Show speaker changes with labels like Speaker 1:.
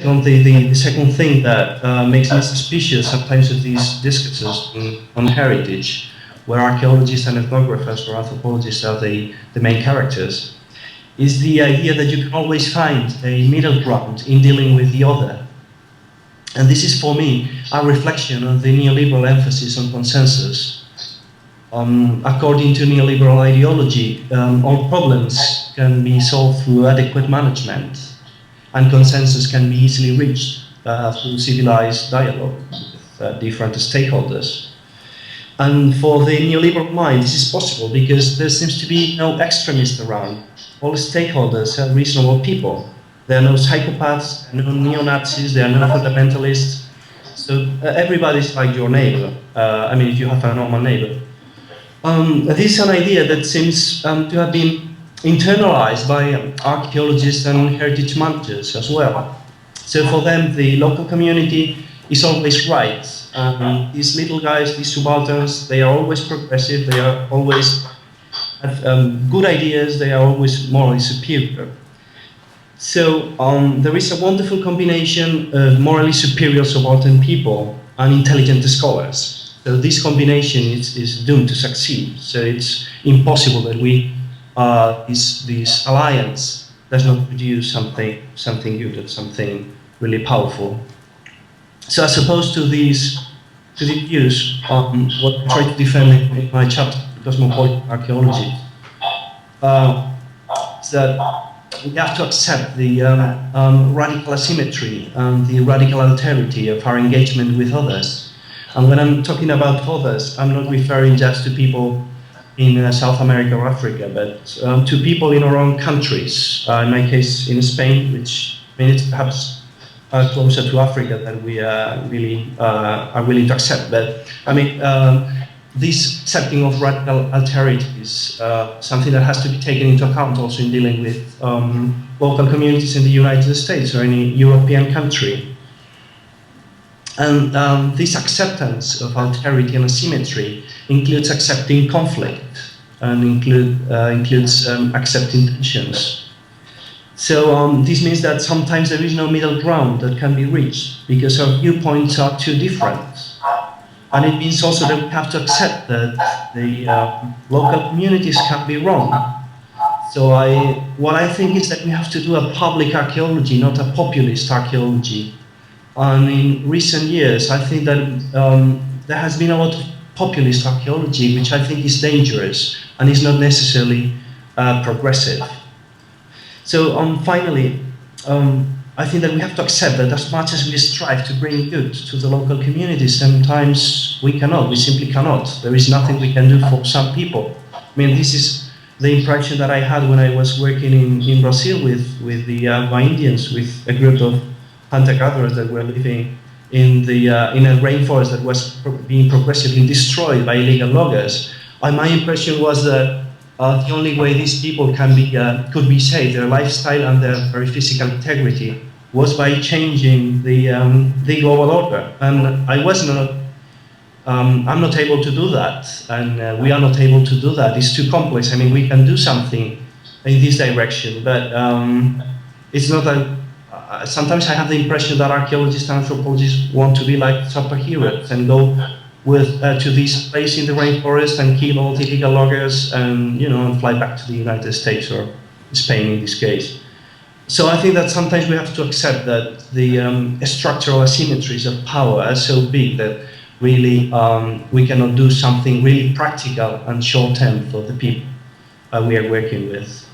Speaker 1: the second thing that makes me suspicious sometimes of these discourses on heritage, where archaeologists and ethnographers or anthropologists are the main characters, is the idea that you can always find a middle ground in dealing with the other. And this is, for me, a reflection of the neoliberal emphasis on consensus. According to neoliberal ideology, all problems can be solved through adequate management, and consensus can be easily reached through civilized dialogue with different stakeholders. And for the neoliberal mind, this is possible because there seems to be no extremists around. All stakeholders are reasonable people. There are no psychopaths, no neo-Nazis, there are no fundamentalists. So everybody's like your neighbor. I mean, if you have a normal neighbor. This is an idea that seems to have been internalized by archaeologists and heritage managers as well. So for them, the local community is always right. These little guys, these subalterns, they are always progressive, they are always have good ideas, they are always morally superior. So there is a wonderful combination of morally superior subaltern people and intelligent scholars. So this combination is doomed to succeed. So it's impossible that this alliance does not produce something good or something really powerful. So as opposed to these views, what I try to defend in my chapter, Cosmopolitan Archaeology, is that we have to accept the radical asymmetry and the radical alterity of our engagement with others. And when I'm talking about others, I'm not referring just to people in South America or Africa, but to people in our own countries. In my case, in Spain, which it's perhaps closer to Africa than we really are willing to accept. But I mean, this accepting of radical alterity is something that has to be taken into account also in dealing with local communities in the United States or any European country. And this acceptance of alterity and asymmetry includes accepting conflict and includes accepting tensions. So this means that sometimes there is no middle ground that can be reached because our viewpoints are too different. And it means also that we have to accept that the local communities can be wrong. So what I think is that we have to do a public archaeology, not a populist archaeology. And in recent years, I think that there has been a lot of populist archaeology, which I think is dangerous and is not necessarily progressive. So finally, I think that we have to accept that as much as we strive to bring good to the local communities, sometimes we cannot, we simply cannot. There is nothing we can do for some people. I mean, this is the impression that I had when I was working in Brazil with the Indians, with a group of hunter-gatherers that were living in a rainforest that was being progressively destroyed by illegal loggers. And my impression was that the only way these people could be saved, their lifestyle and their very physical integrity, was by changing the global order. And I'm not able to do that, and we are not able to do that. It's too complex. I mean, we can do something in this direction, but it's not a. Sometimes I have the impression that archaeologists and anthropologists want to be like superheroes and go to this place in the rainforest and kill all the illegal loggers and fly back to the United States or Spain in this case. So I think that sometimes we have to accept that the structural asymmetries of power are so big that really we cannot do something really practical and short-term for the people we are working with.